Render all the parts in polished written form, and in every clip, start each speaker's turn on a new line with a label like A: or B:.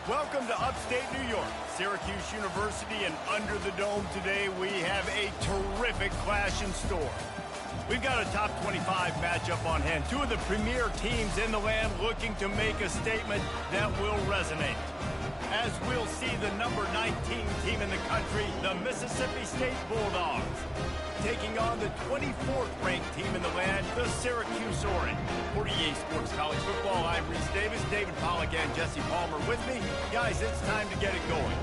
A: Welcome to upstate New York, Syracuse University, and under the dome today we have a terrific clash in store. We've got a top 25 matchup on hand. Two of the premier teams in the land looking to make a statement that will resonate. As we'll see the number 19 team in the country, the Mississippi State Bulldogs, taking on the 24th ranked team in the land, the Syracuse Orange. For EA Sports College Football, I'm Reese Davis, David Pollack, and Jesse Palmer with me. Guys, it's time to get it going.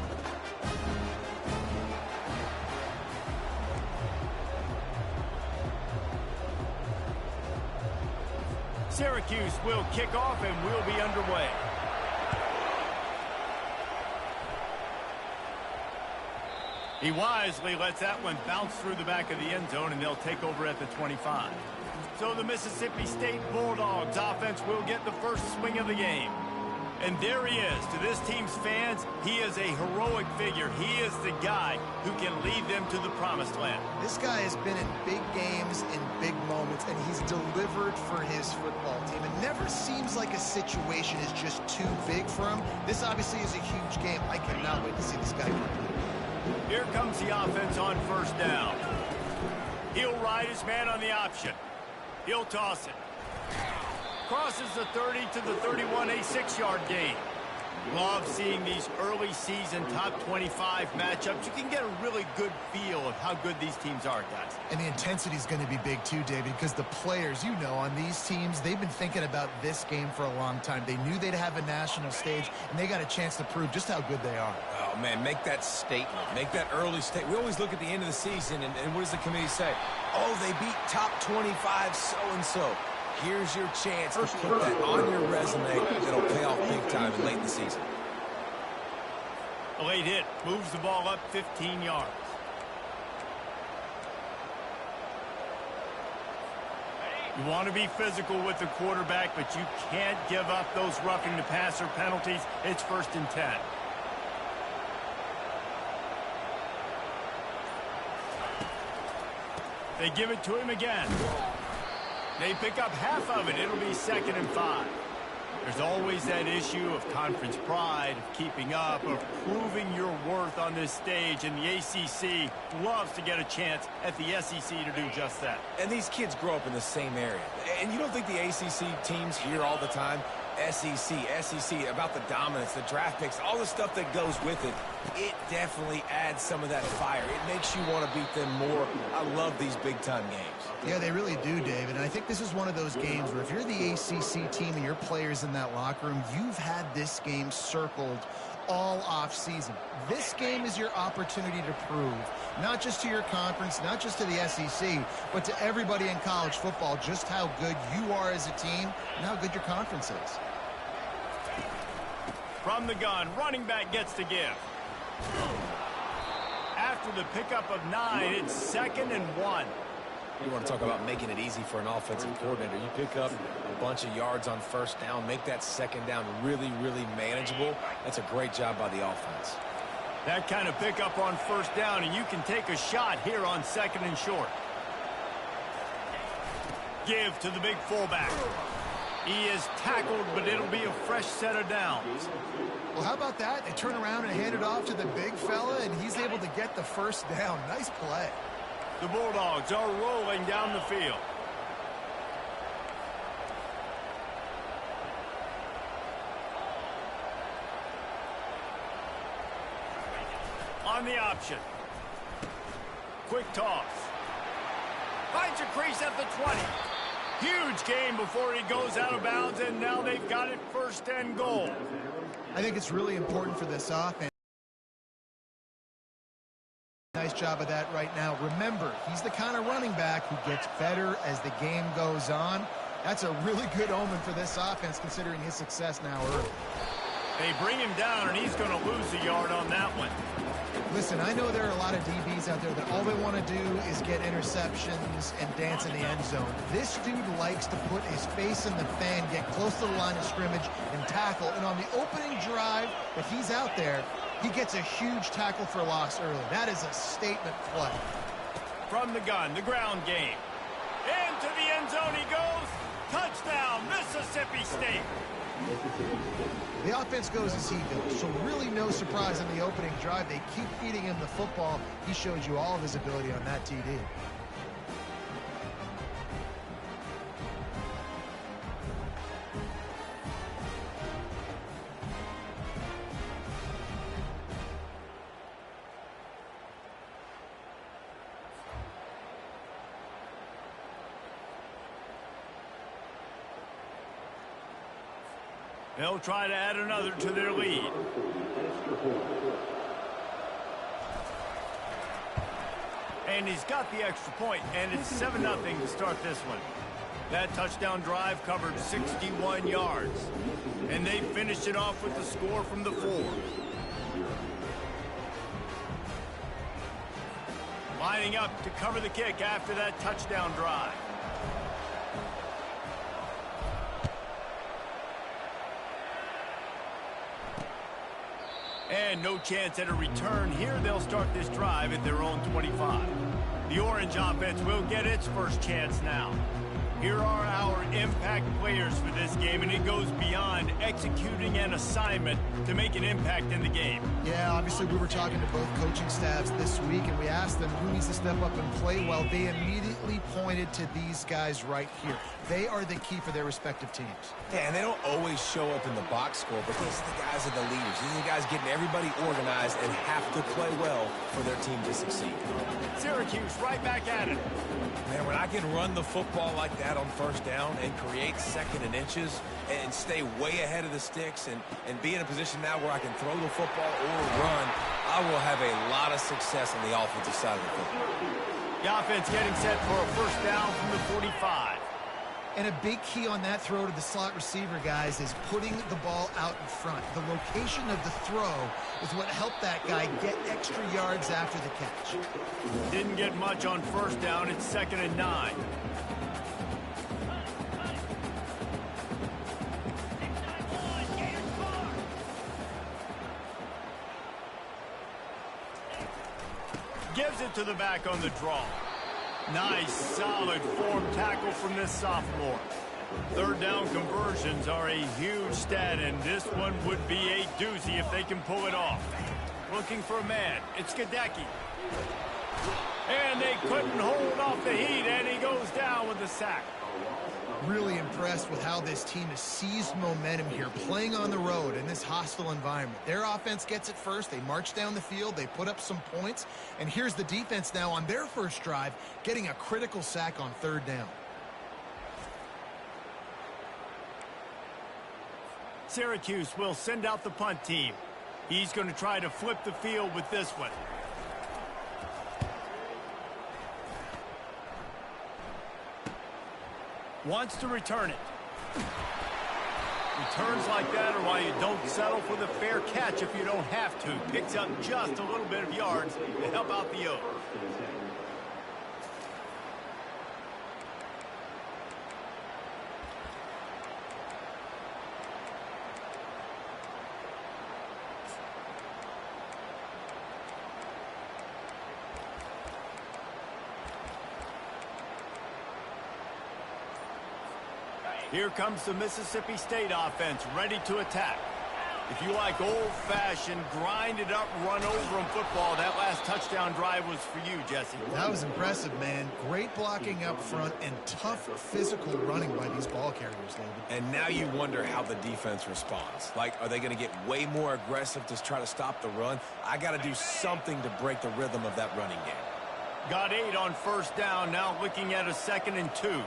A: Syracuse will kick off and we'll be underway. He wisely lets that one bounce through the back of the end zone, and they'll take over at the 25. So the Mississippi State Bulldogs offense will get the first swing of the game. And there he is. To this team's fans, he is a heroic figure. He is the guy who can lead them to the promised land.
B: This guy has been in big games, in big moments, and he's delivered for his football team. It never seems like a situation is just too big for him. This obviously is a huge game. I cannot wait to see this guy compete.
A: Here comes the offense on first down. He'll ride his man on the option. He'll toss it. Crosses the 30 to the 31, a 6-yard gain. Love seeing these early season top 25 matchups. You can get a really good feel of how good these teams are, guys.
B: And the intensity is going to be big too, David, because the players, you know, on these teams, they've been thinking about this game for a long time. They knew they'd have a national stage, and they got a chance to prove just how good they are.
C: Oh, man, make that statement. Make that early statement. We always look at the end of the season, and what does the committee say? Oh, they beat top 25 so-and-so. Here's your chance to put that on your resume. It'll pay off big time late in the season.
A: A late hit moves the ball up 15 yards. You want to be physical with the quarterback, but you can't give up those roughing the passer penalties. It's 1st and 10. They give it to him again. They pick up half of it. It'll be 2nd and 5. There's always that issue of conference pride, of keeping up, of proving your worth on this stage, and the ACC loves to get a chance at the SEC to do just that.
C: And these kids grow up in the same area. And you don't think the ACC teams hear all the time, SEC, about the dominance, the draft picks, all the stuff that goes with it. It definitely adds some of that fire. It makes you want to beat them more. I love these big-time games.
B: Yeah, they really do, David. And I think this is one of those games where if you're the ACC team and your players in that locker room, you've had this game circled all off-season. This game is your opportunity to prove, not just to your conference, not just to the SEC, but to everybody in college football, just how good you are as a team and how good your conference is.
A: From the gun, running back gets to give. After the pickup of 9, it's 2nd and 1.
C: You want to talk about making it easy for an offensive coordinator. You pick up a bunch of yards on first down, make that second down really, really manageable. That's a great job by the offense.
A: That kind of pickup on first down, and you can take a shot here on 2nd and short. Give to the big fullback. He is tackled, but it'll be a fresh set of downs.
B: Well, how about that? They turn around and hand it off to the big fella, and he's able to get the first down. Nice play.
A: The Bulldogs are rolling down the field. On the option. Quick toss. Finds a crease at the 20. Huge gain before he goes out of bounds, and now they've got it 1st and goal.
B: I think it's really important for this offense. Nice job of that right now. Remember, he's the kind of running back who gets better as the game goes on. That's a really good omen for this offense, considering his success now early.
A: They bring him down, and he's going to lose a yard on that one.
B: Listen, I know there are a lot of DBs out there that all they want to do is get interceptions and dance in the end zone. This dude likes to put his face in the fan, get close to the line of scrimmage, and tackle. And on the opening drive that he's out there, he gets a huge tackle for loss early. That is a statement play.
A: From the gun, the ground game. Into the end zone he goes. Touchdown, Mississippi State.
B: The offense goes as he goes, so really no surprise on the opening drive. They keep feeding him the football. He showed you all of his ability on that TD.
A: They'll try to add another to their lead. And he's got the extra point, and it's 7-0 to start this one. That touchdown drive covered 61 yards. And they finished it off with the score from the 4. Lining up to cover the kick after that touchdown drive. And no chance at a return here. They'll start this drive at their own 25. The Orange offense will get its first chance now. Here are our impact players for this game, and it goes beyond executing an assignment to make an impact in the game.
B: Yeah, obviously we were talking to both coaching staffs this week, and we asked them who needs to step up and play well. They immediately pointed to these guys right here. They are the key for their respective teams.
C: Yeah, and they don't always show up in the box score, but these are the guys are the leaders. These are the guys getting everybody organized and have to play well for their team to succeed.
A: Syracuse right back at it.
C: Man, when I can run the football like that on first down and create second and inches and stay way ahead of the sticks and be in a position now where I can throw the football or run, I will have a lot of success on the offensive side of the football.
A: The offense getting set for a first down from the 45.
B: And a big key on that throw to the slot receiver, guys, is putting the ball out in front. The location of the throw is what helped that guy get extra yards after the catch.
A: Didn't get much on first down. It's 2nd and 9. Gives it to the back on the draw. Nice, solid form tackle from this sophomore. Third down conversions are a huge stat, and this one would be a doozy if they can pull it off. Looking for a man. It's Gadecki. And they couldn't hold off the heat, and he goes down with the sack.
B: Really impressed with how this team has seized momentum here, playing on the road in this hostile environment. Their offense gets it first. They march down the field. They put up some points. And here's the defense now on their first drive, getting a critical sack on third down.
A: Syracuse will send out the punt team. He's going to try to flip the field with this one. Wants to return it. Returns like that are why you don't settle for the fair catch if you don't have to. Picks up just a little bit of yards to help out the Oaks. Here comes the Mississippi State offense, ready to attack. If you like old-fashioned, grind-it-up, run-over-them football, that last touchdown drive was for you, Jesse.
B: That was impressive, man. Great blocking up front and tough physical running by these ball carriers, David.
C: And now you wonder how the defense responds. Like, are they going to get way more aggressive to try to stop the run? I got to do something to break the rhythm of that running game.
A: Got 8 on first down, now looking at a 2nd and 2.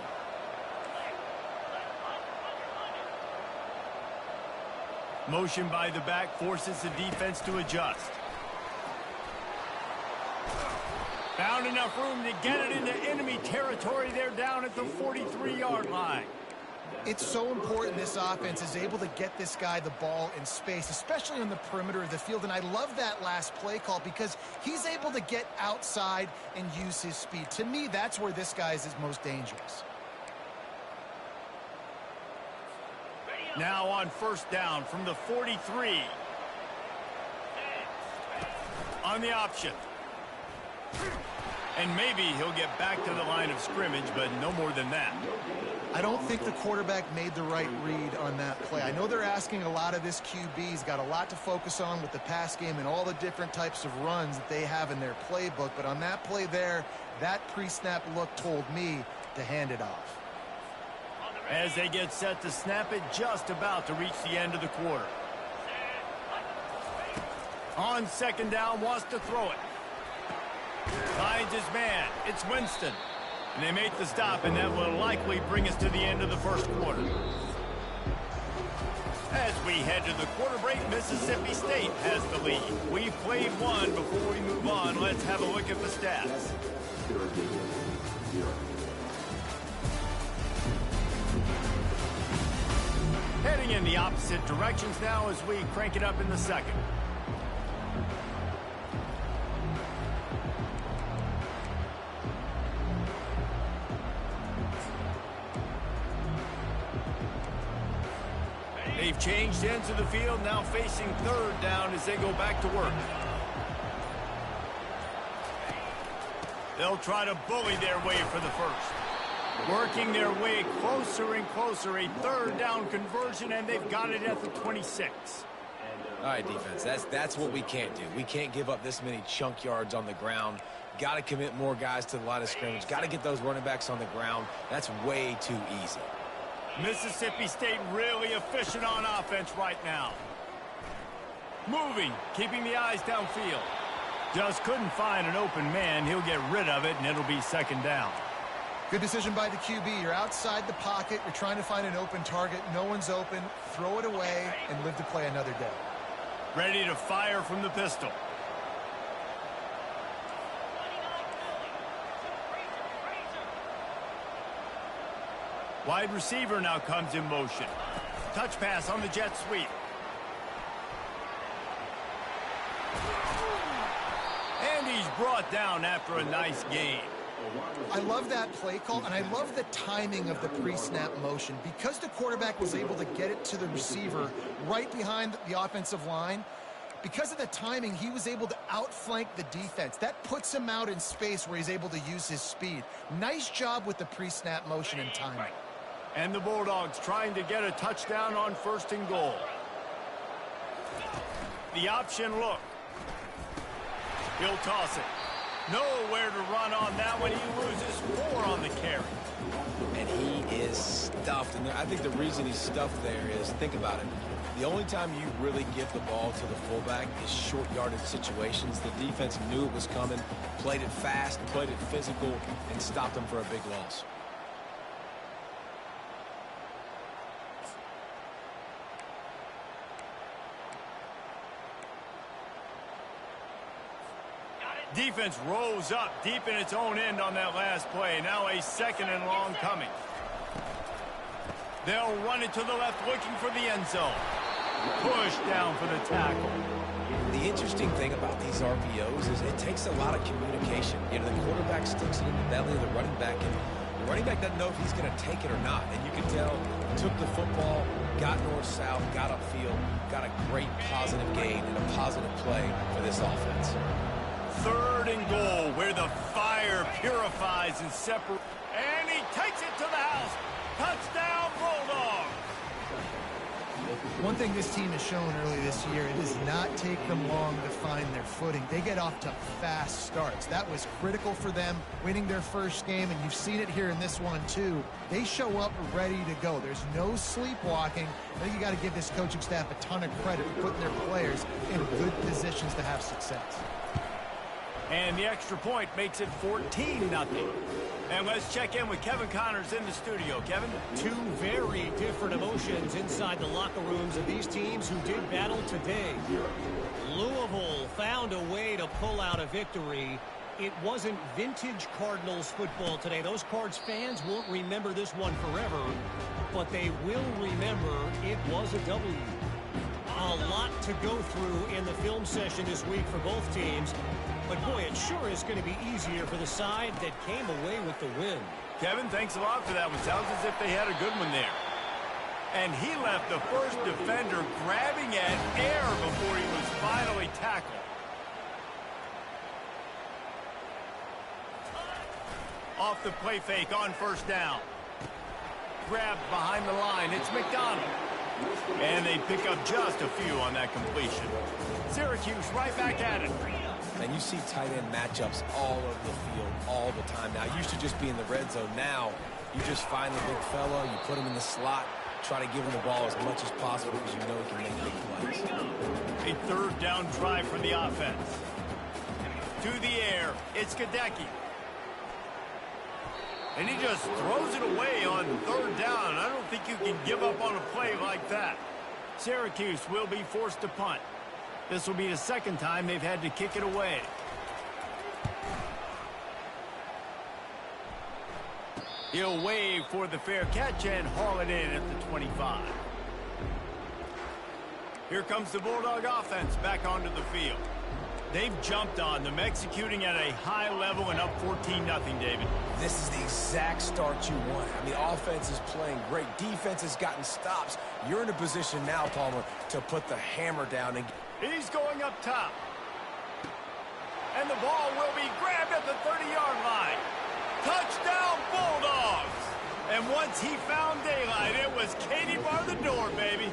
A: Motion by the back forces the defense to adjust. Found enough room to get it into enemy territory. They're down at the 43-yard line.
B: It's so important this offense is able to get this guy the ball in space, especially on the perimeter of the field. And I love that last play call because he's able to get outside and use his speed. To me, that's where this guy is his most dangerous.
A: Now on first down from the 43. On the option. And maybe he'll get back to the line of scrimmage, but no more than that.
B: I don't think the quarterback made the right read on that play. I know they're asking a lot of this QB. He's got a lot to focus on with the pass game and all the different types of runs that they have in their playbook. But on that play there, that pre-snap look told me to hand it off.
A: As they get set to snap it, just about to reach the end of the quarter. On second down, wants to throw it. Finds his man. It's Winston. And they make the stop, and that will likely bring us to the end of the first quarter. As we head to the quarter break, Mississippi State has the lead. We've played one. Before we move on, let's have a look at the stats. Heading in the opposite directions now as we crank it up in the second. They've changed ends of the field, now facing third down as they go back to work. They'll try to bully their way for the first. Working their way closer and closer, a third down conversion, and they've got it at the 26.
C: All right, defense, that's what we can't do. We can't give up this many chunk yards on the ground. Got to commit more guys to the line of scrimmage. Got to get those running backs on the ground. That's way too easy.
A: Mississippi State really efficient on offense right now. Moving, keeping the eyes downfield. Just couldn't find an open man. He'll get rid of it, and it'll be second down.
B: Good decision by the QB. You're outside the pocket. You're trying to find an open target. No one's open. Throw it away and live to play another day.
A: Ready to fire from the pistol. Wide receiver now comes in motion. Touch pass on the jet sweep. And he's brought down after a nice gain.
B: I love that play call, and I love the timing of the pre-snap motion. Because the quarterback was able to get it to the receiver right behind the offensive line, because of the timing, he was able to outflank the defense. That puts him out in space where he's able to use his speed. Nice job with the pre-snap motion and timing.
A: And the Bulldogs trying to get a touchdown on first and goal. The option look. He'll toss it. Nowhere to run on that one. He loses 4 on the carry.
C: And he is stuffed. And I think the reason he's stuffed there is, think about it. The only time you really give the ball to the fullback is short yardage situations. The defense knew it was coming, played it fast, played it physical, and stopped him for a big loss.
A: Defense rolls up deep in its own end on that last play. Now a second and long coming. They'll run it to the left looking for the end zone. Push down for the tackle.
C: The interesting thing about these RPOs is it takes a lot of communication. You know, the quarterback sticks it in the belly of the running back, and the running back doesn't know if he's going to take it or not. And you can tell, took the football, got north-south, got upfield, got a great positive gain and a positive play for this offense.
A: Third and goal, where the fire purifies and separates. And he takes it to the house. Touchdown, Bulldogs.
B: One thing this team has shown early this year, it does not take them long to find their footing. They get off to fast starts. That was critical for them, winning their first game, and you've seen it here in this one too. They show up ready to go. There's no sleepwalking. I think you got to give this coaching staff a ton of credit for putting their players in good positions to have success.
A: And the extra point makes it 14-0. And let's check in with Kevin Connors in the studio. Kevin?
D: Two very different emotions inside the locker rooms of these teams who did battle today. Louisville found a way to pull out a victory. It wasn't vintage Cardinals football today. Those Cards fans won't remember this one forever, but they will remember it was a W. A lot to go through in the film session this week for both teams. But, boy, it sure is going to be easier for the side that came away with the win.
A: Kevin, thanks a lot for that one. Sounds as if they had a good one there. And he left the first defender grabbing at air before he was finally tackled. Off the play fake on first down. grab behind the line. It's McDonald. And they pick up just a few on that completion. Syracuse right back at it.
C: And you see tight end matchups all over the field all the time. Now, it used to just be in the red zone. Now, you just find the big fella, you put him in the slot, try to give him the ball as much as possible because you know he can make big plays.
A: A third down drive for the offense. To the air, it's Gadecki. And he just throws it away on third down. I don't think you can give up on a play like that. Syracuse will be forced to punt. This will be the second time they've had to kick it away. He'll wave for the fair catch and haul it in at the 25. Here comes the Bulldog offense back onto the field. They've jumped on them, executing at a high level and up 14-0, David.
C: This is the exact start you want. I mean, offense is playing great. Defense has gotten stops. You're in a position now, Palmer, to put the hammer down.
A: He's going up top. And the ball will be grabbed at the 30-yard line. Touchdown, Bulldogs! And once he found daylight, it was Katie bar the door, baby.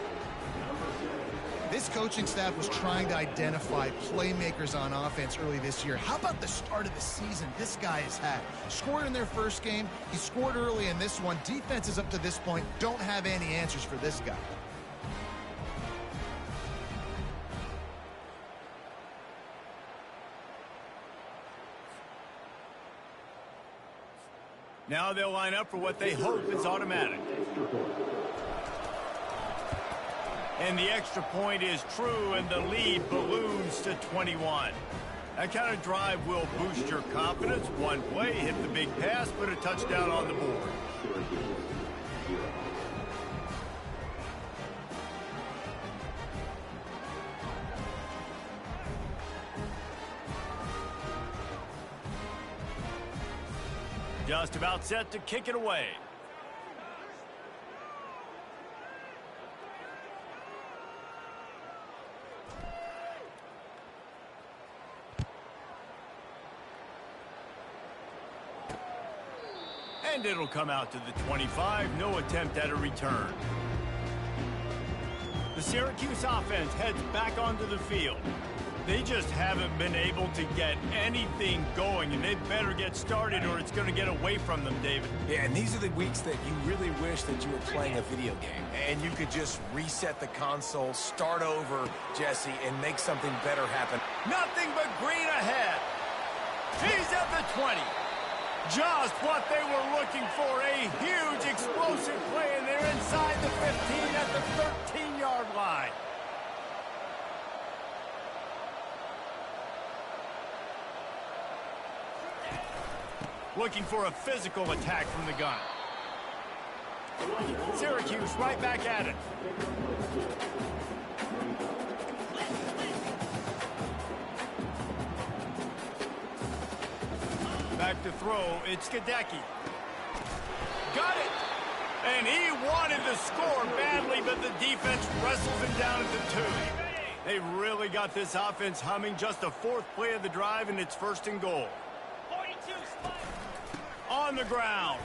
B: This coaching staff was trying to identify playmakers on offense early this year. How about the start of the season this guy has had? Scored in their first game. He scored early in this one. Defenses up to this point don't have any answers for this guy.
A: Now they'll line up for what they hope is automatic. And the extra point is true, and the lead balloons to 21. That kind of drive will boost your confidence. One play, hit the big pass, put a touchdown on the board. Just about set to kick it away. And it'll come out to the 25. No attempt at a return. The Syracuse offense heads back onto the field. They just haven't been able to get anything going, and they better get started or it's going to get away from them, David.
C: Yeah, and these are the weeks that you really wish that you were playing a video game and you could just reset the console, start over, Jesse, and make something better happen.
A: Nothing but green ahead. He's at the 20. Just what they were looking for, a huge explosive play, and they're inside the 15 at the 13-yard line. Looking for a physical attack from the gun. Syracuse right back at it. Back to throw, it's Gadecki. Got it! And he wanted to score badly, but the defense wrestles him down at the 2. They really got this offense humming. Just a fourth play of the drive, and it's first and goal. On the ground.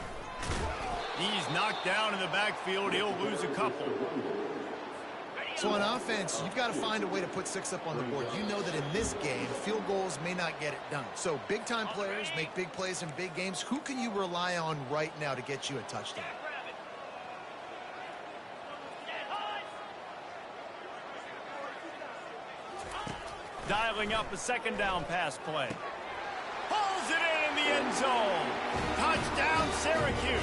A: He's knocked down in the backfield. He'll lose a couple.
B: So on offense, you've got to find a way to put 6 up on the board. You know that in this game, field goals may not get it done. So big-time players make big plays in big games. Who can you rely on right now to get you a touchdown?
A: Dialing up a second down pass play. Pulls it in the end zone. Touchdown, Syracuse.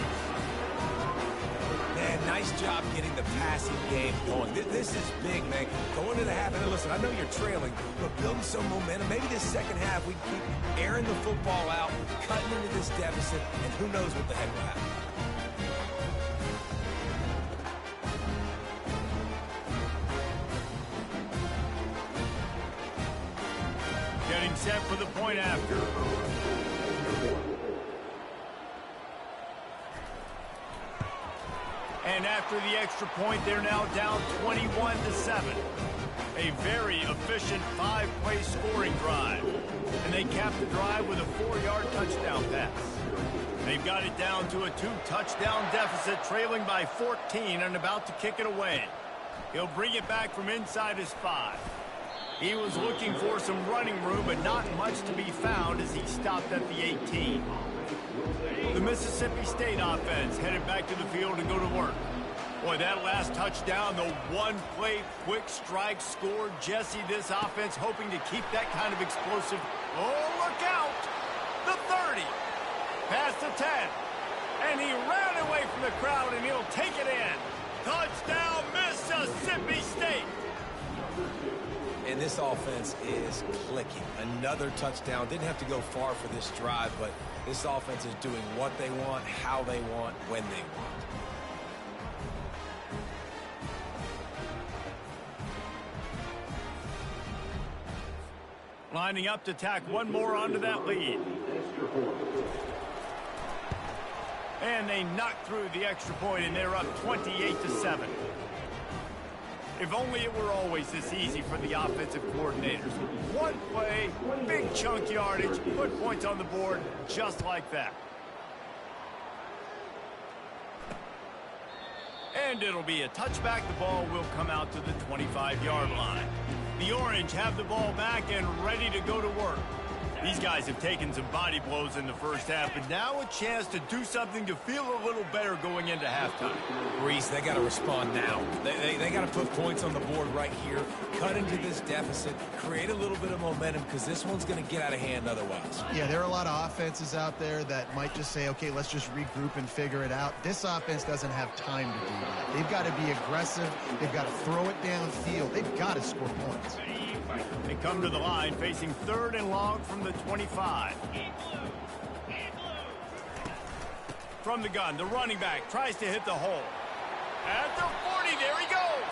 C: Man, nice job getting the passing game going. This is big, man. Going to the half, and listen, I know you're trailing, but building some momentum. Maybe this second half we keep airing the football out, cutting into this deficit, and who knows what the heck will happen.
A: Getting set for the point after. And after the extra point, they're now down 21-7. A very efficient 5-play scoring drive. And they cap the drive with a 4-yard touchdown pass. They've got it down to a 2-touchdown deficit, trailing by 14 and about to kick it away. He'll bring it back from inside his 5. He was looking for some running room, but not much to be found as he stopped at the 18. The Mississippi State offense headed back to the field to go to work. Boy, that last touchdown, the one-play quick strike scored. Jesse, this offense hoping to keep that kind of explosive. Oh, look out! The 30. Past the 10. And he ran away from the crowd, and he'll take it in. Touchdown, Mississippi State!
C: And this offense is clicking. Another touchdown. Didn't have to go far for this drive, but this offense is doing what they want, how they want, when they want.
A: Lining up to tack one more onto that lead. And they knocked through the extra point, and they're up 28-7. If only it were always this easy for the offensive coordinators. One play, big chunk yardage, put points on the board just like that. And it'll be a touchback. The ball will come out to the 25-yard line. The Orange have the ball back and ready to go to work. These guys have taken some body blows in the first half, but now a chance to do something to feel a little better going into halftime.
C: Reese, they got to respond now. They got to put points on the board right here, cut into this deficit, create a little bit of momentum, because this one's going to get out of hand otherwise.
B: Yeah, there are a lot of offenses out there that might just say, okay, let's just regroup and figure it out. This offense doesn't have time to do that. They've got to be aggressive. They've got to throw it downfield. They've got to score points.
A: They come to the line facing 3rd and long from the 25. From the gun, the running back tries to hit the hole. At the 40, there he goes.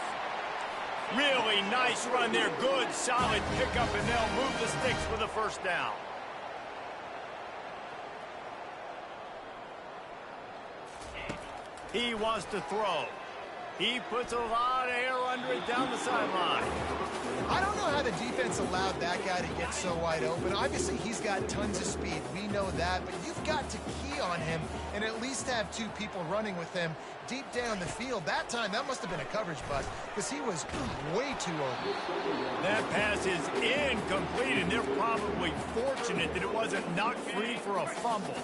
A: Really nice run there. Good, solid pickup, and they'll move the sticks for the first down. He wants to throw. He puts a lot of air under it down the sideline.
B: I don't know how the defense allowed that guy to get so wide open. Obviously, he's got tons of speed. We know that, but you've got to key on him and at least have 2 people running with him deep down the field. That time, that must have been a coverage bust because he was way too open.
A: That pass is incomplete, and they're probably fortunate that it wasn't knocked free for a fumble.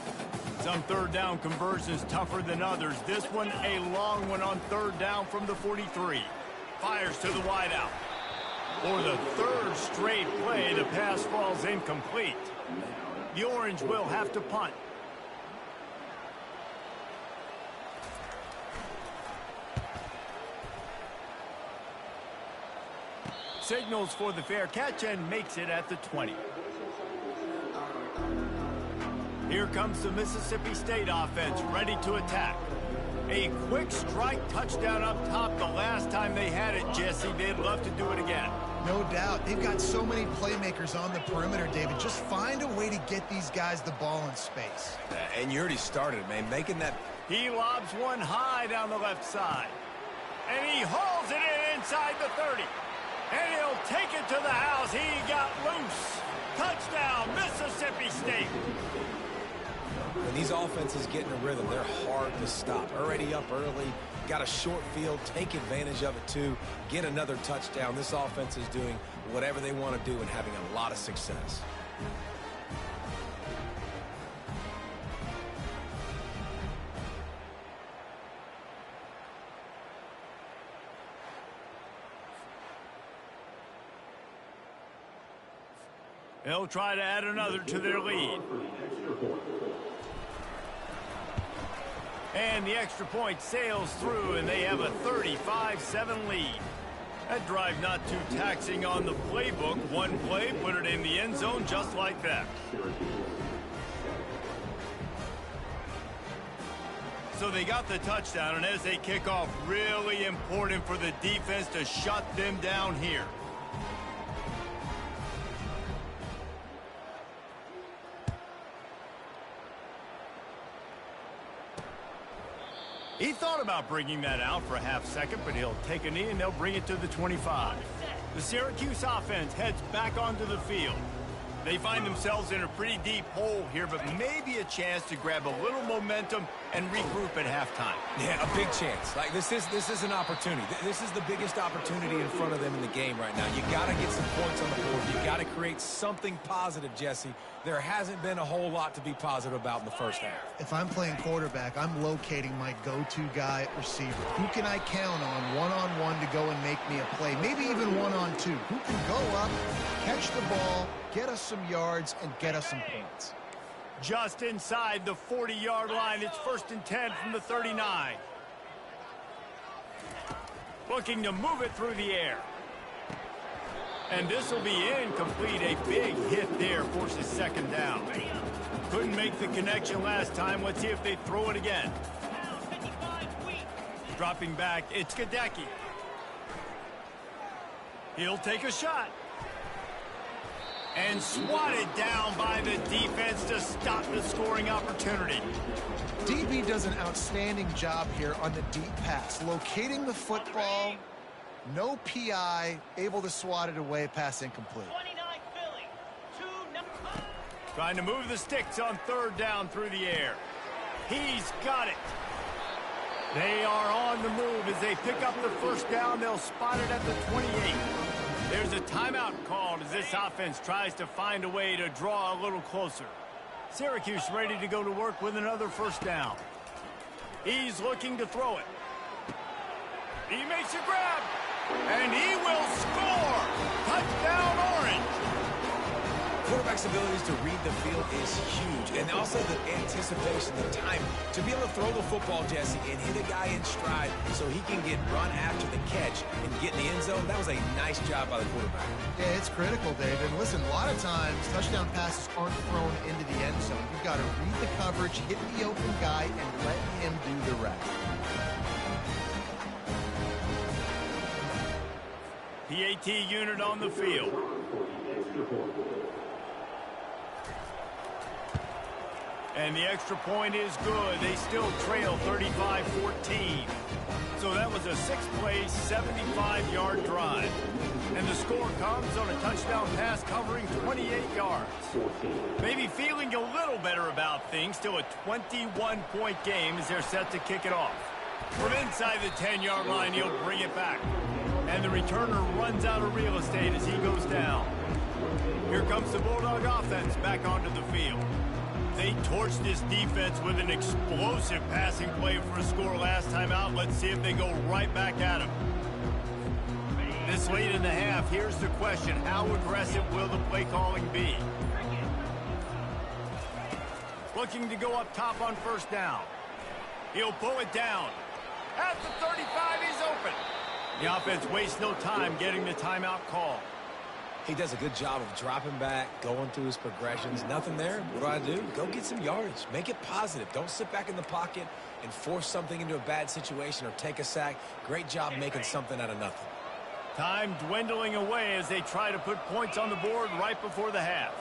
A: Some 3rd down conversions tougher than others. This one a long one on 3rd down from the 43. Fires to the wideout. For the 3rd straight play, the pass falls incomplete. The Orange will have to punt. Signals for the fair catch and makes it at the 20. Here comes the Mississippi State offense, ready to attack. A quick strike touchdown up top the last time they had it, Jesse. They'd love to do it again.
B: No doubt. They've got so many playmakers on the perimeter, David. Just find a way to get these guys the ball in space.
C: And you already started, man, making that.
A: He lobs one high down the left side. And he hauls it in inside the 30. And he'll take it to the house. He got loose. Touchdown, Mississippi State.
C: When these offenses get in a rhythm, they're hard to stop. Already up early, got a short field, take advantage of it too, get another touchdown. This offense is doing whatever they want to do and having a lot of success.
A: They'll try to add another to their lead. And the extra point sails through, and they have a 35-7 lead. That drive not too taxing on the playbook. One play, put it in the end zone just like that. So they got the touchdown, and as they kick off, really important for the defense to shut them down here. He thought about bringing that out for a half second, but he'll take a knee and they'll bring it to the 25. The Syracuse offense heads back onto the field. They find themselves in a pretty deep hole here, but maybe a chance to grab a little momentum and regroup at halftime.
C: Yeah, a big chance. Like, this is an opportunity. This is the biggest opportunity in front of them in the game right now. You got to get some points on the board. You got to create something positive, Jesse. There hasn't been a whole lot to be positive about in the first half.
B: If I'm playing quarterback, I'm locating my go-to guy at receiver. Who can I count on one-on-one to go and make me a play? Maybe even one-on-two. Who can go up, catch the ball, get us some yards, and get us some points?
A: Just inside the 40-yard line. It's 1st and 10 from the 39. Looking to move it through the air. And this will be incomplete. A big hit there forces 2nd down. Couldn't make the connection last time. Let's see if they throw it again. Dropping back, it's Gadecki. He'll take a shot. And swatted down by the defense to stop the scoring opportunity.
B: DB does an outstanding job here on the deep pass, locating the football. No PI, able to swat it away, pass incomplete.
A: Trying to move the sticks on 3rd down through the air. He's got it. They are on the move as they pick up the 1st down. They'll spot it at the 28. There's a timeout called as this offense tries to find a way to draw a little closer. Syracuse ready to go to work with another 1st down. He's looking to throw it. He makes a grab. And he will score! Touchdown, Orange!
C: Quarterback's abilities to read the field is huge. And also the anticipation, the time. To be able to throw the football, Jesse, and hit a guy in stride so he can get run after the catch and get in the end zone, that was a nice job by the quarterback.
B: Yeah, it's critical, Dave. And listen, a lot of times, touchdown passes aren't thrown into the end zone. You've got to read the coverage, hit the open guy, and let him do the rest.
A: PAT unit on the field. And the extra point is good. They still trail 35-14. So that was a 6-play, 75-yard drive. And the score comes on a touchdown pass covering 28 yards. Maybe feeling a little better about things. Still a 21-point game as they're set to kick it off. From inside the 10-yard line, he'll bring it back. And the returner runs out of real estate as he goes down. Here comes the Bulldog offense back onto the field. They torched this defense with an explosive passing play for a score last time out. Let's see if they go right back at him. This late in the half, here's the question. How aggressive will the play calling be? Looking to go up top on 1st down. He'll pull it down. At the 35, he's open. The offense wastes no time getting the timeout call.
C: He does a good job of dropping back, going through his progressions. Nothing there. What do? Go get some yardage. Make it positive. Don't sit back in the pocket and force something into a bad situation or take a sack. Great job making something out of nothing.
A: Time dwindling away as they try to put points on the board right before the half.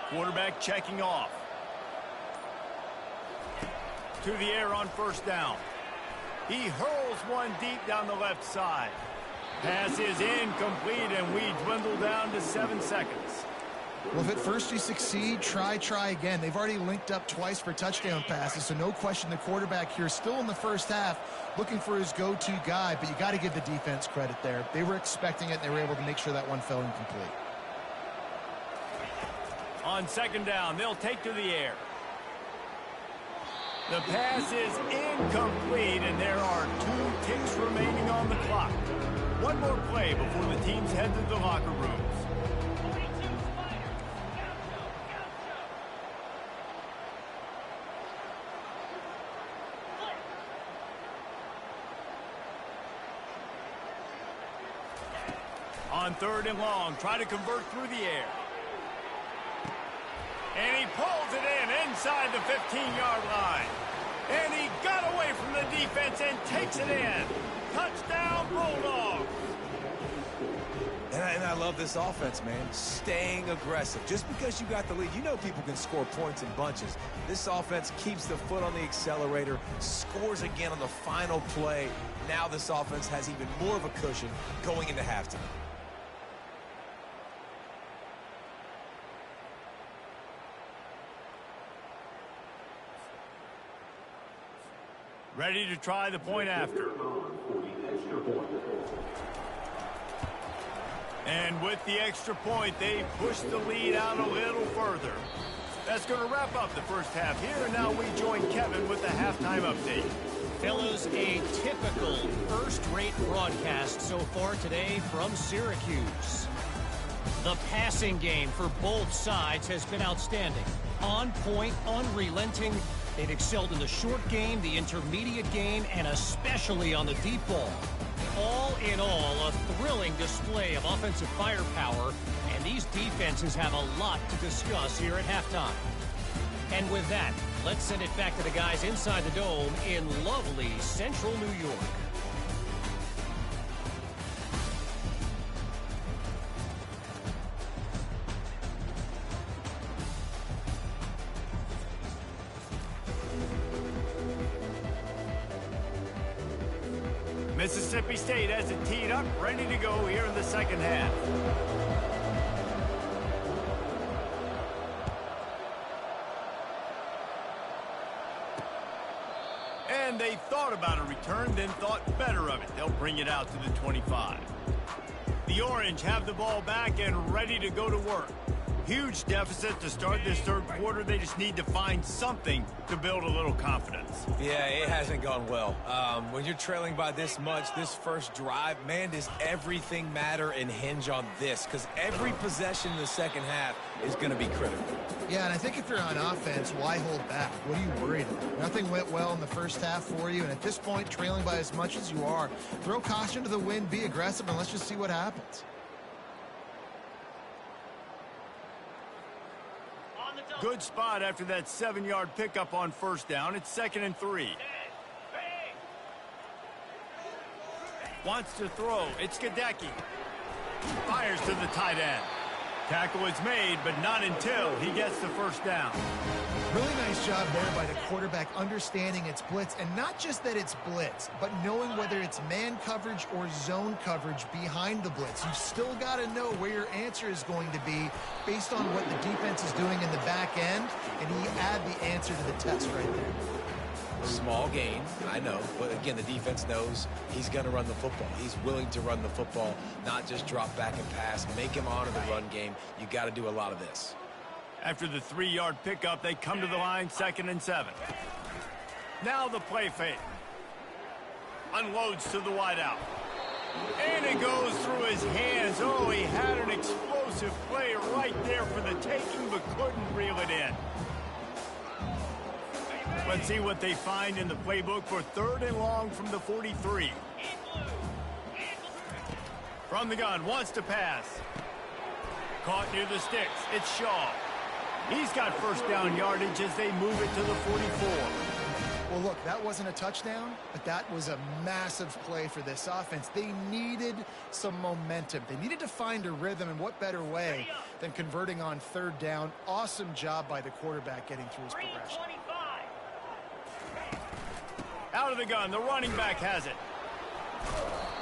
A: Quarterback checking off. To the air on 1st down. He hurls one deep down the left side. Pass is incomplete, and we dwindle down to 7 seconds.
B: Well, if at first you succeed, try again. They've already linked up twice for touchdown passes, so no question the quarterback here still in the 1st half looking for his go-to guy, but you got to give the defense credit there. They were expecting it, and they were able to make sure that one fell incomplete.
A: On 2nd down, they'll take to the air. The pass is incomplete, and there are 2 ticks remaining on the clock. One more play before the teams head to the locker rooms. On 3rd and long, try to convert through the air. And he pulls it in inside the 15-yard line. And he got away from the defense and takes it in. Touchdown, Bulldogs.
C: And I love this offense, man. Staying aggressive. Just because you got the lead, you know people can score points in bunches. This offense keeps the foot on the accelerator, scores again on the final play. Now this offense has even more of a cushion going into halftime.
A: Ready to try the point after. And with the extra point, they push the lead out a little further. That's going to wrap up the first half here, and now we join Kevin with the halftime update.
D: Fellas, a typical first-rate broadcast so far today from Syracuse. The passing game for both sides has been outstanding. On point, unrelenting. They've excelled in the short game, the intermediate game, and especially on the deep ball. All in all, a thrilling display of offensive firepower, and these defenses have a lot to discuss here at halftime. And with that, let's send it back to the guys inside the dome in lovely central New York.
A: Mississippi State has it teed up, ready to go here in the second half. And they thought about a return, then thought better of it. They'll bring it out to the 25. The Orange have the ball back and ready to go to work. Huge deficit to start this third quarter. They just need to find something to build a little confidence.
C: Yeah, it hasn't gone well. When you're trailing by this much, this first drive, man, does everything matter and hinge on this? Because every possession in the second half is going to be critical.
B: Yeah, and I think if you're on offense, why hold back? What are you worried about? Nothing went well in the first half for you, and at this point, trailing by as much as you are, throw caution to the wind, be aggressive, and let's just see what happens.
A: Good spot after that 7-yard pickup on first down. It's 2nd and 3. Wants to throw. It's Gadecki. Fires to the tight end. Tackle is made, but not until he gets the first down.
B: Really nice job there by the quarterback understanding it's blitz, and not just that it's blitz, but knowing whether it's man coverage or zone coverage behind the blitz. You've still got to know where your answer is going to be based on what the defense is doing in the back end, and he add the answer to the test right there.
C: Small gain, I know, but again, the defense knows he's going to run the football. He's willing to run the football, not just drop back and pass, make him honor the run game. You got to do a lot of this.
A: After the 3-yard pickup, they come to the line, 2nd and 7. Now the play fake. Unloads to the wideout. And it goes through his hands. Oh, he had an explosive play right there for the taking, but couldn't reel it in. Let's see what they find in the playbook for 3rd and long from the 43. From the gun, wants to pass. Caught near the sticks. It's Shaw. He's got first down yardage as they move it to the 44.
B: Well, look, that wasn't a touchdown, but that was a massive play for this offense. They needed some momentum. They needed to find a rhythm, and what better way than converting on 3rd down. Awesome job by the quarterback getting through his progression.
A: Out of the gun, the running back has it.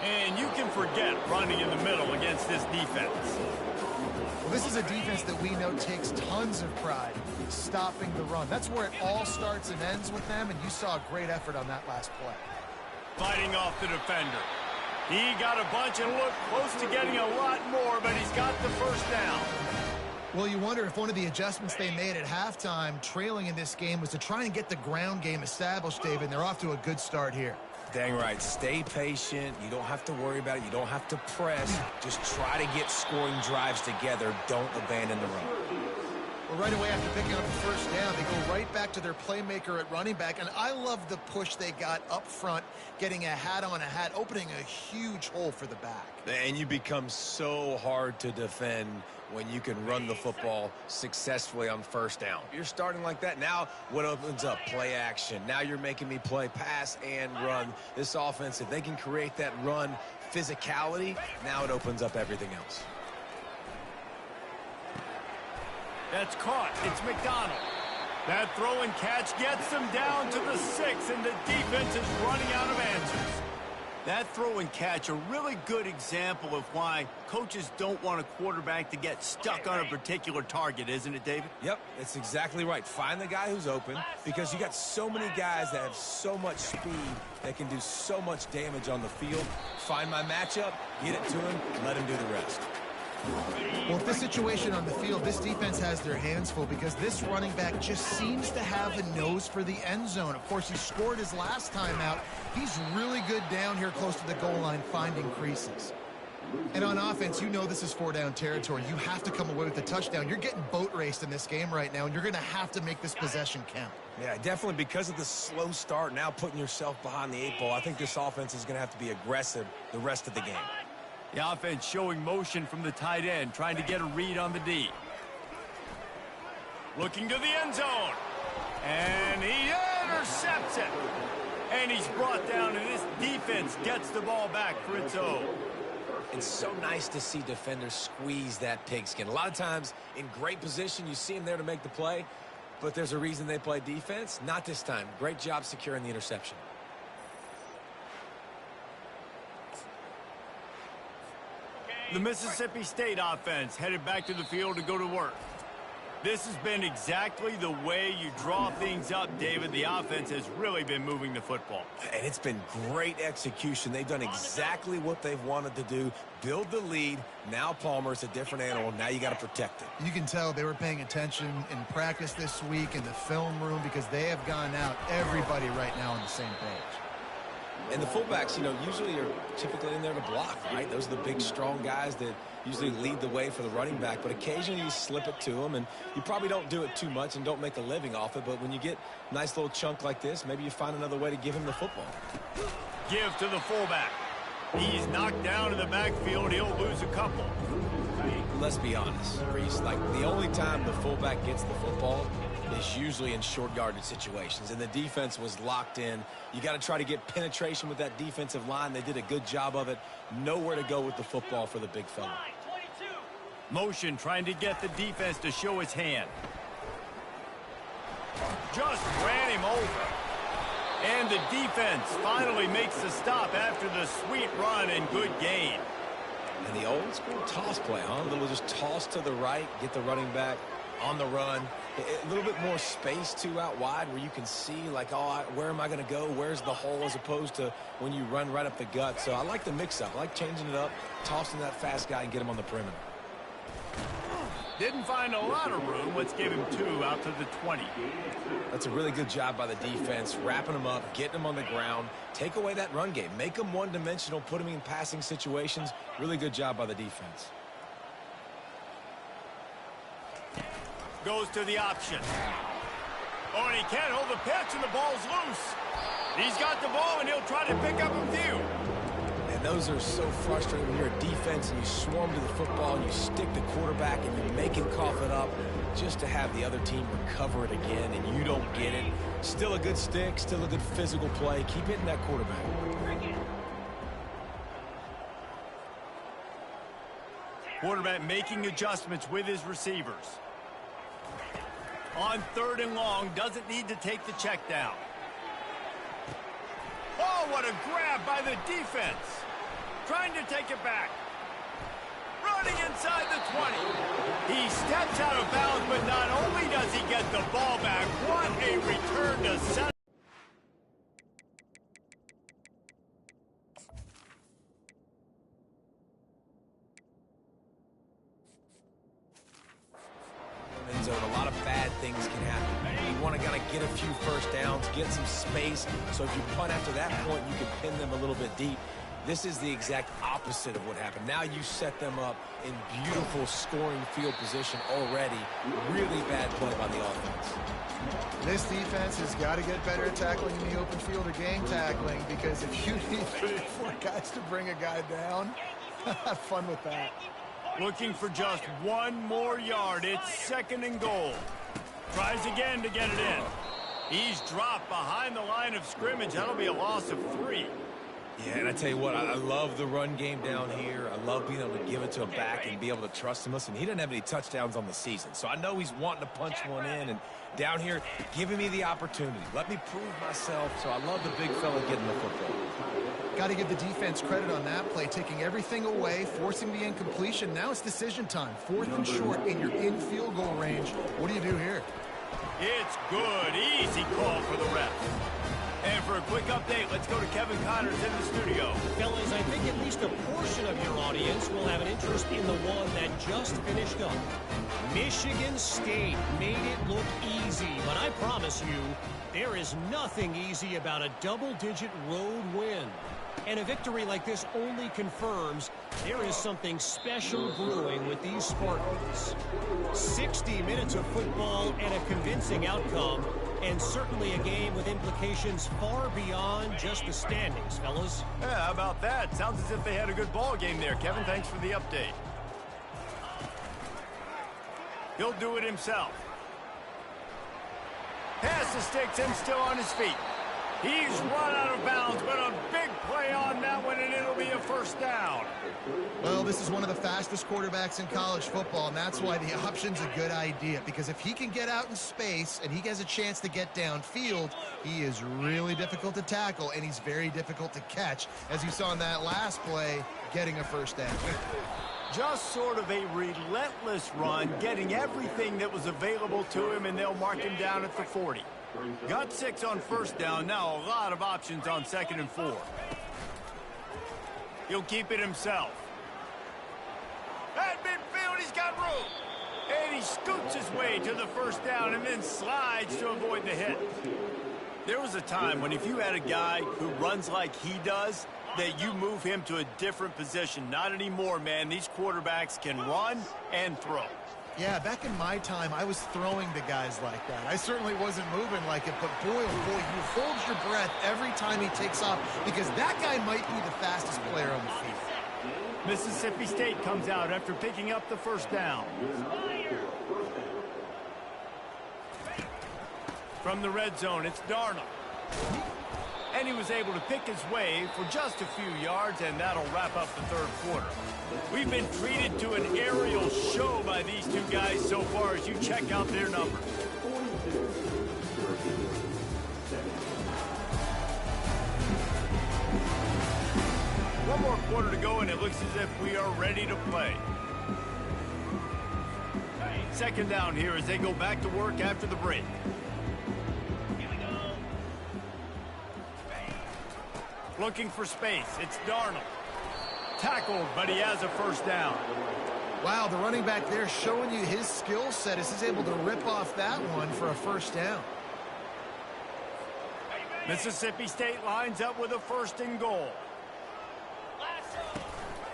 A: And you can forget running in the middle against this defense.
B: Well, this is a defense that we know takes tons of pride stopping the run. That's where it all starts and ends with them, and you saw a great effort on that last play.
A: Fighting off the defender. He got a bunch and looked close to getting a lot more, but he's got the first down.
B: Well, you wonder if one of the adjustments they made at halftime, trailing in this game, was to try and get the ground game established, David, and they're off to a good start here.
C: Dang right. Stay patient. You don't have to worry about it. You don't have to press. Just try to get scoring drives together. Don't abandon the run.
B: Well, right away after picking up the first down, they go right back to their playmaker at running back, and I love the push they got up front, getting a hat on a hat, opening a huge hole for the back.
C: And you become so hard to defend when you can run the football successfully on first down. You're starting like that. Now what opens up? Play action. Now you're making me play pass and run. This offense, if they can create that run physicality, now it opens up everything else.
A: That's caught. It's McDonald. That throw and catch gets them down to the 6, and the defense is running out of answers. That throw and catch, a really good example of why coaches don't want a quarterback to get stuck on a particular target, isn't it, David?
C: Yep, it's exactly right. Find the guy who's open, because you got so many guys that have so much speed that can do so much damage on the field. Find my matchup, get it to him, let him do the rest.
B: Well, if this situation on the field, this defense has their hands full because this running back just seems to have a nose for the end zone. Of course, he scored his last time out. He's really good down here close to the goal line, finding creases. And on offense, you know this is 4-down territory. You have to come away with a touchdown. You're getting boat raced in this game right now, and you're going to have to make this possession count.
C: Yeah, definitely because of the slow start, now putting yourself behind the 8 ball, I think this offense is going to have to be aggressive the rest of the game.
A: The offense showing motion from the tight end, trying to get a read on the D. Looking to the end zone. And he intercepts it. And he's brought down, and this defense gets the ball back for its own.
C: It's so nice to see defenders squeeze that pigskin. A lot of times, in great position, you see them there to make the play, but there's a reason they play defense. Not this time. Great job securing the interception.
A: The Mississippi State offense headed back to the field to go to work. This has been exactly the way you draw things up, David. The offense has really been moving the football.
C: And it's been great execution. They've done exactly what they've wanted to do. Build the lead. Now Palmer's a different animal. Now you got to protect it.
B: You can tell they were paying attention in practice this week in the film room because they have gone out, everybody right now on the same page.
C: And the fullbacks, you know, usually are typically in there to block, right? Those are the big, strong guys that usually lead the way for the running back. But occasionally you slip it to them, and you probably don't do it too much and don't make a living off it. But when you get a nice little chunk like this, maybe you find another way to give him the football.
A: Give to the fullback. He's knocked down in the backfield. He'll lose a couple.
C: Let's be honest, Reese. Like, the only time the fullback gets the football is usually in short yardage situations, and the defense was locked in. You got to try to get penetration with that defensive line. They did a good job of it. Nowhere to go with the football for the big fella.
A: Motion trying to get the defense to show his hand. Just ran him over. And the defense finally makes the stop after the sweet run and good gain.
C: And the old school toss play, huh? A little just toss to the right, get the running back on the run. A little bit more space, too, out wide where you can see, like, oh, where am I going to go? Where's the hole, as opposed to when you run right up the gut. So I like the mix-up. I like changing it up, tossing that fast guy and get him on the perimeter.
A: Didn't find a lot of room. Let's give him 2 out to the 20.
C: That's a really good job by the defense, wrapping them up, getting them on the ground. Take away that run game. Make them one-dimensional, put them in passing situations. Really good job by the defense.
A: Goes to the option. Oh, and he can't hold the pitch, and the ball's loose. He's got the ball, and he'll try to pick up a few.
C: And those are so frustrating when you're a defense and you swarm to the football and you stick the quarterback and you make him cough it up just to have the other team recover it again and you don't get it. Still a good stick, still a good physical play. Keep hitting that quarterback.
A: Quarterback making adjustments with his receivers. On 3rd and long, doesn't need to take the check down. Oh, what a grab by the defense. Trying to take it back. Running inside the 20. He steps out of bounds, but not only does he get the ball back, what a return to center.
C: A lot of bad things can happen. You want to kind of get a few first downs, get some space, so if you punt after that point, you can pin them a little bit deep. This is the exact opposite of what happened. Now you set them up in beautiful scoring field position already. Really bad play by the offense.
B: This defense has got to get better at tackling in the open field or game tackling, because if you need 3 or 4 guys to bring a guy down, have fun with that.
A: Looking for just 1 more yard. It's 2nd and goal. Tries again to get it in. He's dropped behind the line of scrimmage. That'll be a loss of 3.
C: Yeah, and I tell you what, I love the run game down here. I love being able to give it to a back and be able to trust him. Listen, he didn't have any touchdowns on the season, so I know he's wanting to punch one in. And down here, giving me the opportunity. Let me prove myself. So I love the big fella getting the football.
B: Got to give the defense credit on that play, taking everything away, forcing the incompletion. Now it's decision time. 4th and short, and you're in field goal range. What do you do here?
A: It's good. Easy call for the ref. And for a quick update, let's go to Kevin Connors in the studio.
D: Fellas, I think at least a portion of your audience will have an interest in the one that just finished up. Michigan State made it look easy, but I promise you, there is nothing easy about a double-digit road win. And a victory like this only confirms there is something special brewing with these Spartans. 60 minutes of football and a convincing outcome, and certainly a game with implications far beyond just the standings, fellas.
A: Yeah, how about that? Sounds as if they had a good ball game there. Kevin, thanks for the update. He'll do it himself. Pass the sticks and still on his feet. He's run out of bounds, but a big play on that one, and it'll be a first down.
B: Well, this is one of the fastest quarterbacks in college football, and that's why the option's a good idea, because if he can get out in space and he has a chance to get downfield, he is really difficult to tackle, and he's very difficult to catch, as you saw in that last play, getting a first down.
A: Just sort of a relentless run, getting everything that was available to him, and they'll mark him down at the 40. Got 6 on first down. Now a lot of options on 2nd and 4. He'll keep it himself. At midfield, he's got room. And he scoots his way to the first down and then slides to avoid the hit. There was a time when if you had a guy who runs like he does, that you move him to a different position. Not anymore, man. These quarterbacks can run and throw.
B: Yeah, back in my time, I was throwing to guys like that. I certainly wasn't moving like it, but boy, oh boy, you hold your breath every time he takes off, because that guy might be the fastest player on the field.
A: Mississippi State comes out after picking up the first down. From the red zone, it's Darnold. And he was able to pick his way for just a few yards, and that'll wrap up the 3rd quarter. We've been treated to an aerial show by these two guys so far as you check out their numbers. One more quarter to go, and it looks as if we are ready to play. 2nd down here as they go back to work after the break. Looking for space. It's Darnold. Tackled, but he has a first down.
B: Wow, the running back there showing you his skill set as he's able to rip off that one for a first down.
A: Mississippi State lines up with a 1st and goal.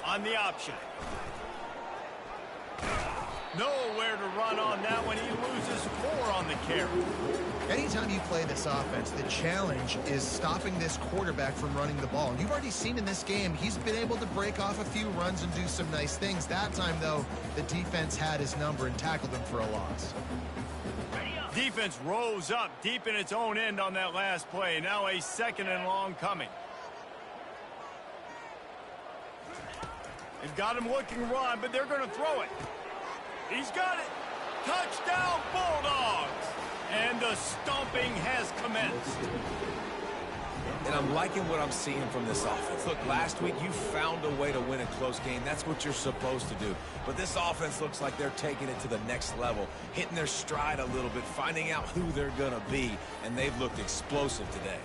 A: On the option. Nowhere to run on that one. He loses 4 on the carry.
B: Anytime you play this offense, the challenge is stopping this quarterback from running the ball. You've already seen in this game, he's been able to break off a few runs and do some nice things. That time, though, the defense had his number and tackled him for a loss.
A: Defense rose up deep in its own end on that last play. Now a 2nd and long coming. They've got him looking run, but they're going to throw it. He's got it. Touchdown, Bulldogs. And the stomping has commenced.
C: And I'm liking what I'm seeing from this offense. Look, last week you found a way to win a close game. That's what you're supposed to do. But this offense looks like they're taking it to the next level, hitting their stride a little bit, finding out who they're going to be. And they've looked explosive today.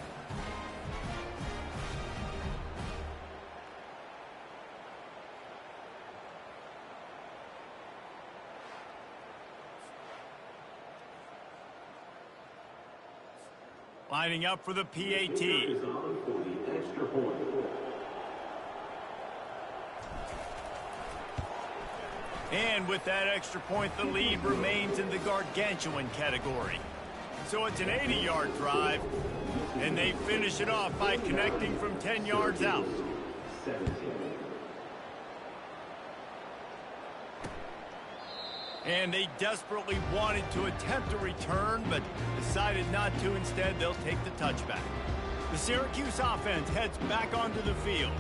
A: Lining up for the PAT. And with that extra point, the lead remains in the gargantuan category. So it's an 80-yard drive, and they finish it off by connecting from 10 yards out. And they desperately wanted to attempt a return, but decided not to. Instead, they'll take the touchback. The Syracuse offense heads back onto the field.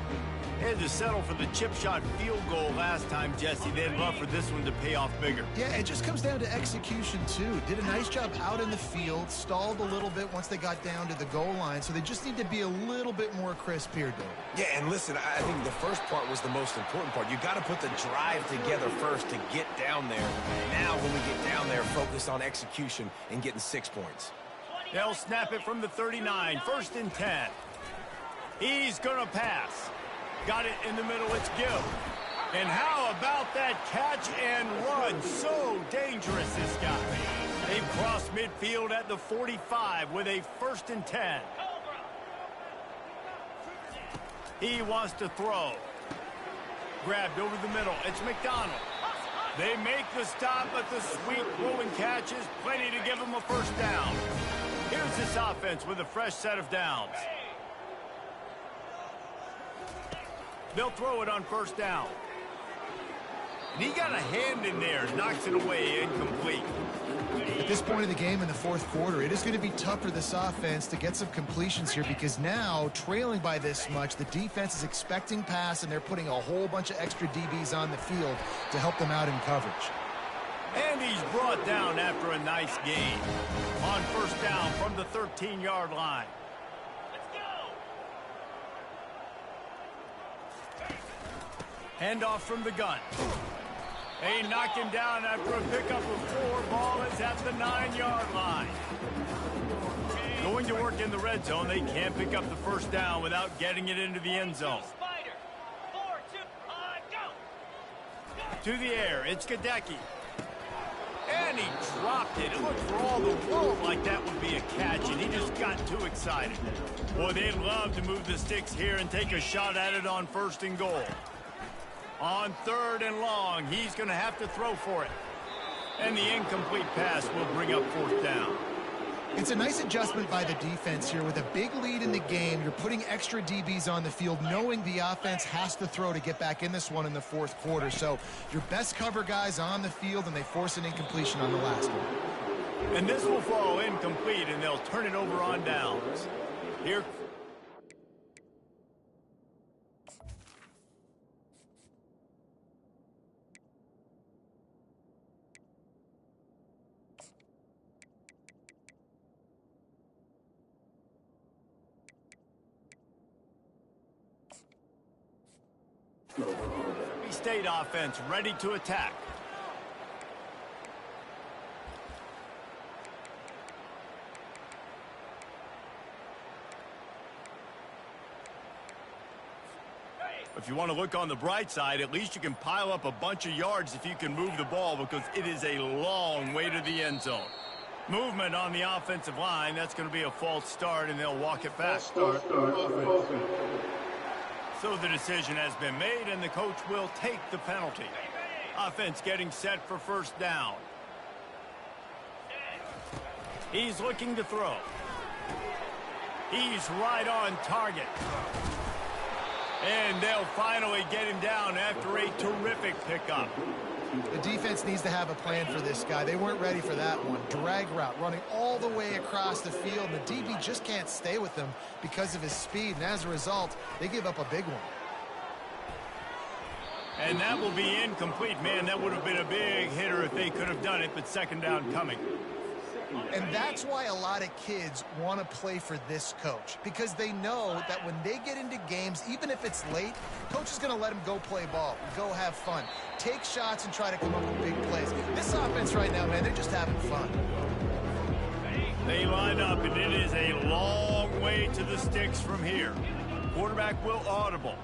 A: They had to settle for the chip shot field goal last time, Jesse. They'd love for this one to pay off bigger.
B: Yeah, it just comes down to execution, too. Did a nice job out in the field, stalled a little bit once they got down to the goal line, so they just need to be a little bit more crisp here, Dave.
C: Yeah, and listen, I think the first part was the most important part. You got to put the drive together first to get down there. Now, when we get down there, focus on execution and getting 6 points.
A: They'll snap it from the 39, 1st and 10. He's going to pass. Got it in the middle, it's Gill. And how about that catch and run? So dangerous, this guy. They've crossed midfield at the 45 with a 1st and 10. He wants to throw. Grabbed over the middle, it's McDonald. They make the stop, but the sweet rolling catch is plenty to give them a 1st down. Here's this offense with a fresh set of downs. They'll throw it on 1st down. And he got a hand in there, knocks it away, incomplete.
B: At this point of the game in the 4th quarter, it is going to be tough for this offense to get some completions here because now, trailing by this much, the defense is expecting pass and they're putting a whole bunch of extra DBs on the field to help them out in coverage.
A: And he's brought down after a nice gain. On 1st down from the 13-yard line. Handoff from the gun. They knock him down after a pickup of 4. Ball is at the 9-yard line. Going to work in the red zone. They can't pick up the 1st down without getting it into the end zone. To the air, it's Gadecki. And he dropped it. It looked for all the world like that would be a catch, and he just got too excited. Boy, they'd love to move the sticks here and take a shot at it on 1st and goal. On 3rd and long, he's going to have to throw for it. And the incomplete pass will bring up 4th down.
B: It's a nice adjustment by the defense here. With a big lead in the game, you're putting extra DBs on the field, knowing the offense has to throw to get back in this one in the 4th quarter. So your best cover guys on the field, and they force an incompletion on the last one.
A: And this will fall incomplete, and they'll turn it over on downs. Here. State offense ready to attack. If you want to look on the bright side, at least you can pile up a bunch of yards if you can move the ball, because it is a long way to the end zone. Movement on the offensive line, that's going to be a false start, and they'll walk it back. So the decision has been made, and the coach will take the penalty. Offense getting set for 1st down. He's looking to throw. He's right on target. And they'll finally get him down after a terrific pickup.
B: The defense needs to have a plan for this guy. They weren't ready for that one. Drag route, running all the way across the field. The DB just can't stay with him because of his speed, and as a result, they give up a big one.
A: And that will be incomplete. Man, that would have been a big hitter if they could have done it, but 2nd down coming.
B: And that's why a lot of kids want to play for this coach, because they know that when they get into games, even if it's late, coach is going to let them go play ball, go have fun, take shots and try to come up with big plays. This offense right now, man, they're just having fun.
A: They line up, and it is a long way to the sticks from here. Quarterback will audible.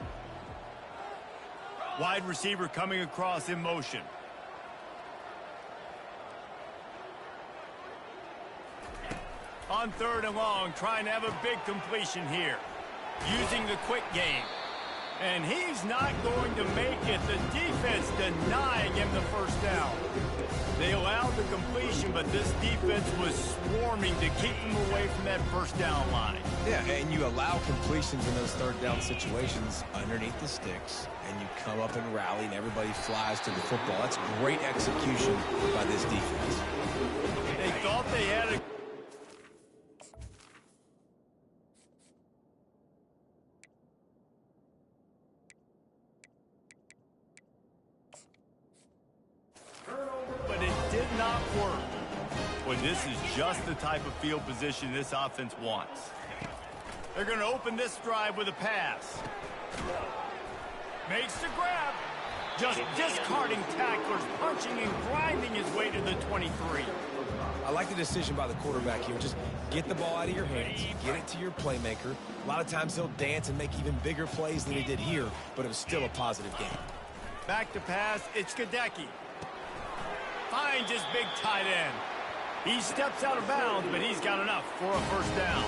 A: Wide receiver coming across in motion. On 3rd and long, trying to have a big completion here. Using the quick game. And he's not going to make it. The defense denying him the 1st down. They allowed the completion, but this defense was swarming to keep him away from that 1st down line.
C: Yeah, and you allow completions in those 3rd down situations underneath the sticks, and you come up and rally, and everybody flies to the football. That's great execution by this defense.
A: They thought they had a... not work. Well, this is just the type of field position this offense wants. They're going to open this drive with a pass. Makes the grab. Just discarding tacklers, punching and grinding his way to the 23.
C: I like the decision by the quarterback here. Just get the ball out of your hands, get it to your playmaker. A lot of times he'll dance and make even bigger plays than he did here, but it was still a positive game.
A: Back to pass, it's Gadecki. Finds his big tight end. He steps out of bounds, but he's got enough for a first down.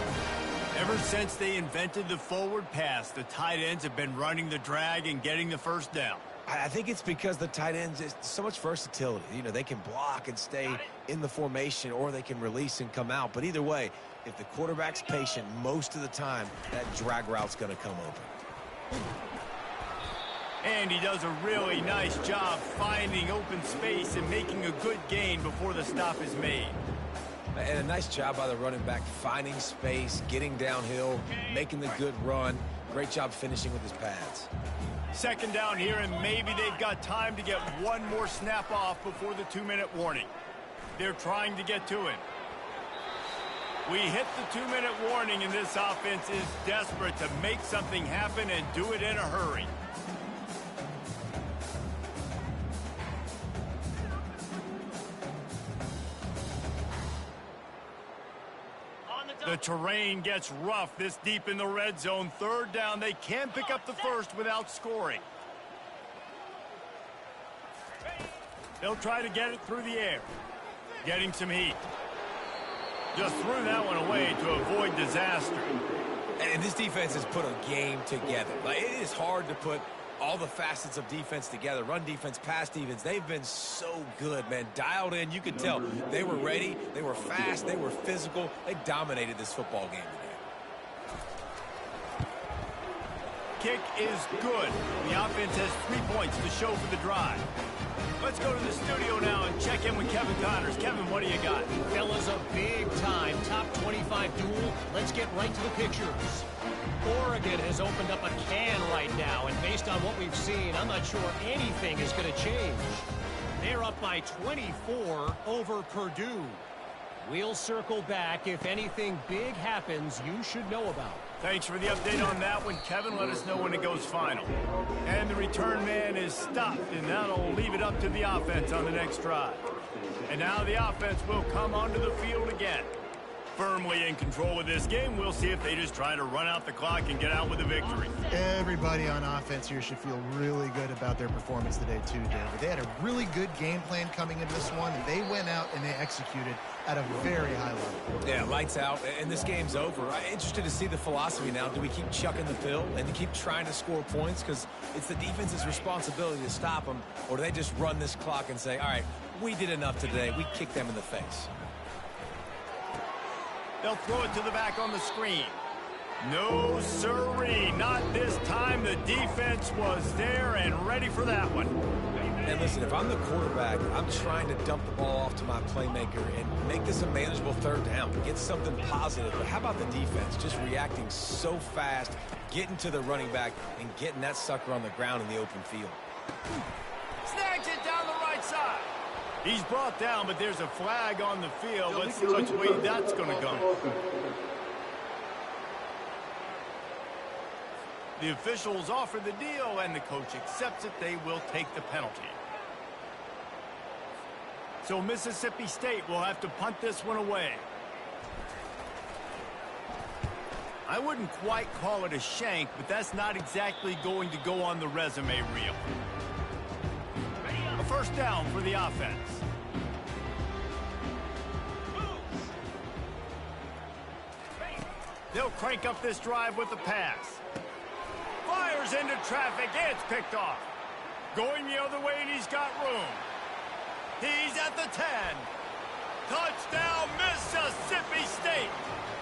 A: Ever since they invented the forward pass, the tight ends have been running the drag and getting the first down.
C: I think it's because the tight ends is so much versatility. You know, they can block and stay in the formation, or they can release and come out. But either way, if the quarterback's patient most of the time, that drag route's going to come open.
A: And he does a really nice job finding open space and making a good gain before the stop is made.
C: And a nice job by the running back, finding space, getting downhill, making the good run. Great job finishing with his pads.
A: Second down here, and maybe they've got time to get one more snap off before the 2-minute warning. They're trying to get to it. We hit the 2-minute warning, and this offense is desperate to make something happen and do it in a hurry. The terrain gets rough this deep in the red zone. Third down, they can pick up the first without scoring. They'll try to get it through the air. Getting some heat. Just threw that one away to avoid disaster.
C: And this defense has put a game together. Like, it is hard to put all the facets of defense together. Run defense, pass defense. They've been so good, man. Dialed in. You could tell they were ready. They were fast. They were physical. They dominated this football game today.
A: Kick is good. The offense has 3 points to show for the drive. Let's go to the studio now and check in with Kevin Connors. Kevin, what do you got?
D: Fellas, a big-time top 25 duel. Let's get right to the pictures. Oregon has opened up a can right now, and based on what we've seen, I'm not sure anything is going to change. They're up by 24 over Purdue. We'll circle back if anything big happens you should know about.
A: Thanks for the update on that one, Kevin. Let us know when it goes final. And the return man is stopped, and that'll leave it up to the offense on the next drive. And now the offense will come onto the field again. Firmly in control of this game. We'll see if they just try to run out the clock and get out with a victory.
B: Everybody on offense here should feel really good about their performance today too, David. They had a really good game plan coming into this one, and they went out and they executed at a very high level.
C: Yeah, lights out, and this game's over. I'm interested to see the philosophy now. Do we keep chucking the pill and keep trying to score points? Because it's the defense's responsibility to stop them, or do they just run this clock and say, all right, we did enough today. We kicked them in the face.
A: They'll throw it to the back on the screen. No, sirree, not this time. The defense was there and ready for that one.
C: And listen, if I'm the quarterback, I'm trying to dump the ball off to my playmaker and make this a manageable third down. Get something positive. But how about the defense? Just reacting so fast, getting to the running back, and getting that sucker on the ground in the open field.
A: Snags it down the right side. He's brought down, but there's a flag on the field. Let's see which way that's going to go. The officials offer the deal, and the coach accepts it. They will take the penalty. So Mississippi State will have to punt this one away. I wouldn't quite call it a shank, but that's not exactly going to go on the resume reel. A first down for the offense. They'll crank up this drive with the pass. Fires into traffic. It's picked off. Going the other way, and he's got room. He's at the 10. Touchdown, Mississippi State.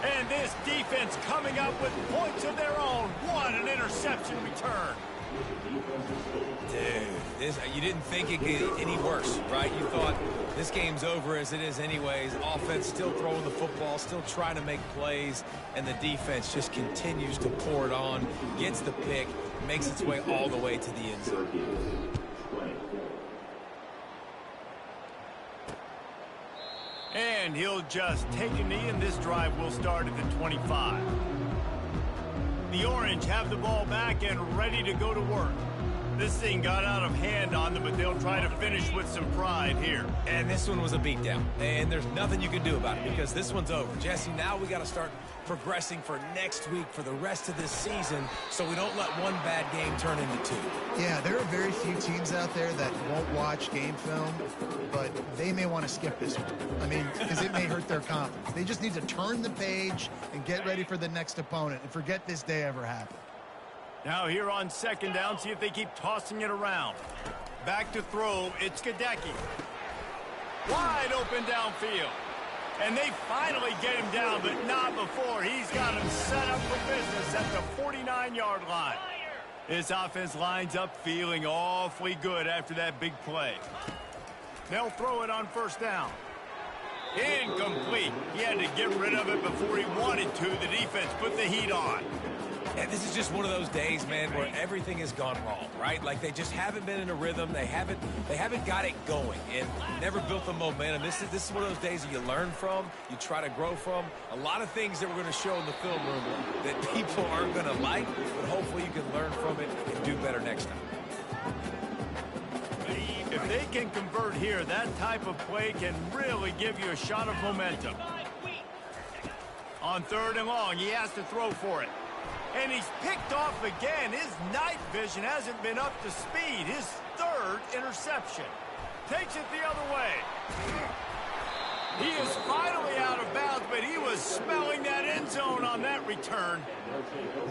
A: And this defense coming up with points of their own. What an interception return.
C: Dude, you didn't think it could get any worse, right? You thought this game's over as it is anyways. Offense still throwing the football, still trying to make plays, and the defense just continues to pour it on, gets the pick, makes its way all the way to the end zone.
A: And he'll just take a knee, and this drive will start at the 25. The Orange have the ball back and ready to go to work. This thing got out of hand on them, but they'll try to finish with some pride here.
C: And this one was a beatdown, and there's nothing you can do about it because this one's over. Jesse, now we got to start progressing for next week for the rest of this season so we don't let one bad game turn into two.
B: Yeah, there are very few teams out there that won't watch game film, but they may want to skip this one. I mean, because it may hurt their confidence. They just need to turn the page and get ready for the next opponent and forget this day ever happened.
A: Now here on second down, see if they keep tossing it around. Back to throw, it's Gadecki. Wide open downfield. And they finally get him down, but not before. He's got him set up for business at the 49-yard line. His offense lines up feeling awfully good after that big play. They'll throw it on first down. Incomplete. He had to get rid of it before he wanted to. The defense put the heat on.
C: And this is just one of those days, man, where everything has gone wrong, right? Like they just haven't been in a rhythm. They haven't got it going and never built the momentum. This is one of those days that you learn from, you try to grow from. A lot of things that we're going to show in the film room that people aren't going to like, but hopefully you can learn from it and do better next time.
A: If they can convert here, that type of play can really give you a shot of momentum. On third and long, he has to throw for it. And he's picked off again. His night vision hasn't been up to speed. His third interception. Takes it the other way. He is finally out of bounds, but he was smelling that end zone on that return.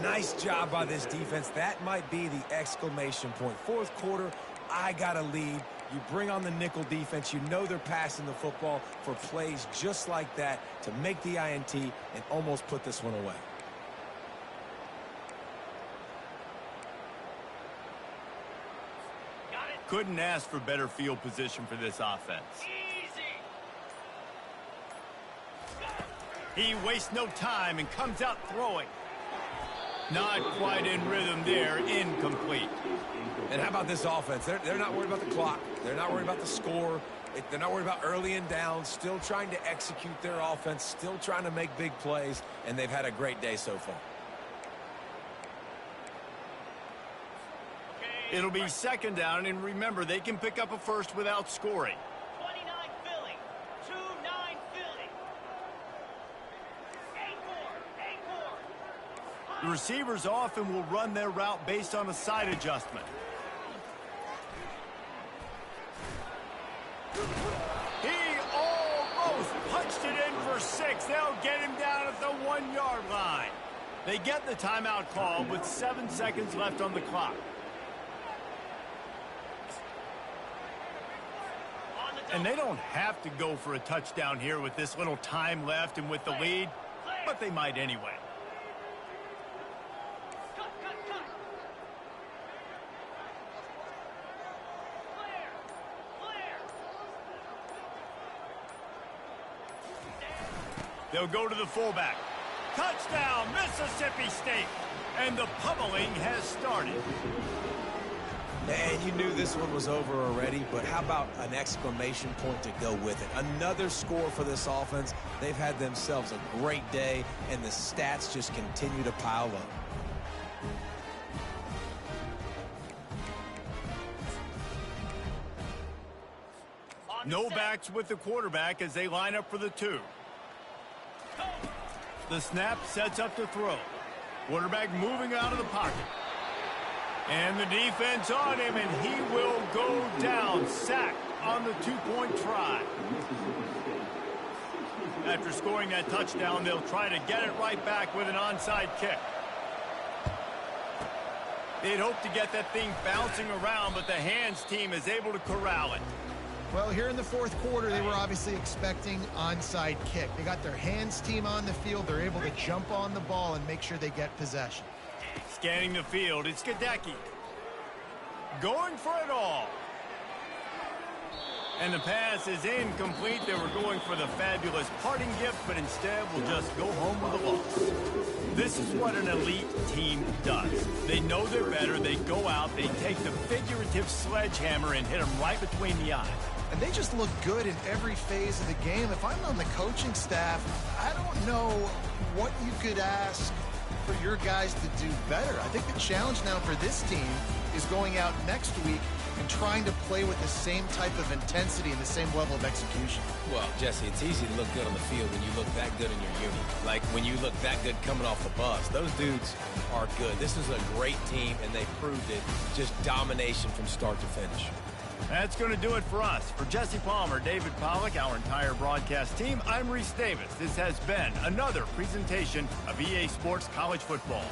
C: Nice job by this defense. That might be the exclamation point. Fourth quarter, I got a lead. You bring on the nickel defense. You know they're passing the football for plays just like that to make the INT and almost put this one away.
A: Couldn't ask for better field position for this offense. He wastes no time and comes out throwing. Not quite in rhythm there. Incomplete.
C: And how about this offense? They're not worried about the clock. They're not worried about the score. They're not worried about early and down. Still trying to execute their offense. Still trying to make big plays. And they've had a great day so far.
A: It'll be second down, and remember, they can pick up a first without scoring.
E: 29 Philly, 2-9 Philly. 8-4.
A: The receivers often will run their route based on a side adjustment. He almost punched it in for 6. They'll get him down at the 1-yard line. They get the timeout call with 7 seconds left on the clock. And they don't have to go for a touchdown here with this little time left and with the lead, but they might anyway. They'll go to the fullback. Touchdown, Mississippi State. And the pummeling has started.
C: And you knew this one was over already, but how about an exclamation point to go with it? Another score for this offense. They've had themselves a great day, and the stats just continue to pile up.
A: No backs with the quarterback as they line up for the 2. The snap sets up to throw. Quarterback moving out of the pocket. And the defense on him, and he will go down. Sacked on the 2-point try. After scoring that touchdown, they'll try to get it right back with an onside kick. They'd hope to get that thing bouncing around, but the hands team is able to corral it.
B: Well, here in the fourth quarter, they were obviously expecting onside kick. They got their hands team on the field. They're able to jump on the ball and make sure they get possession.
A: Scanning the field, it's Gadecki. Going for it all. And the pass is incomplete. They were going for the fabulous parting gift, but instead will just go home with a loss. This is what an elite team does. They know they're better. They go out. They take the figurative sledgehammer and hit them right between the eyes.
B: and they just look good in every phase of the game. If I'm on the coaching staff, I don't know what you could ask for your guys to do better. I think the challenge now for this team is going out next week and trying to play with the same type of intensity and the same level of execution.
C: Well, Jesse, it's easy to look good on the field when you look that good in your unit. Like when you look that good coming off the bus. Those dudes are good. This is a great team, and they proved it. Just domination from start to finish.
A: That's going to do it for us. For Jesse Palmer, David Pollack, our entire broadcast team, I'm Reese Davis. This has been another presentation of EA Sports College Football.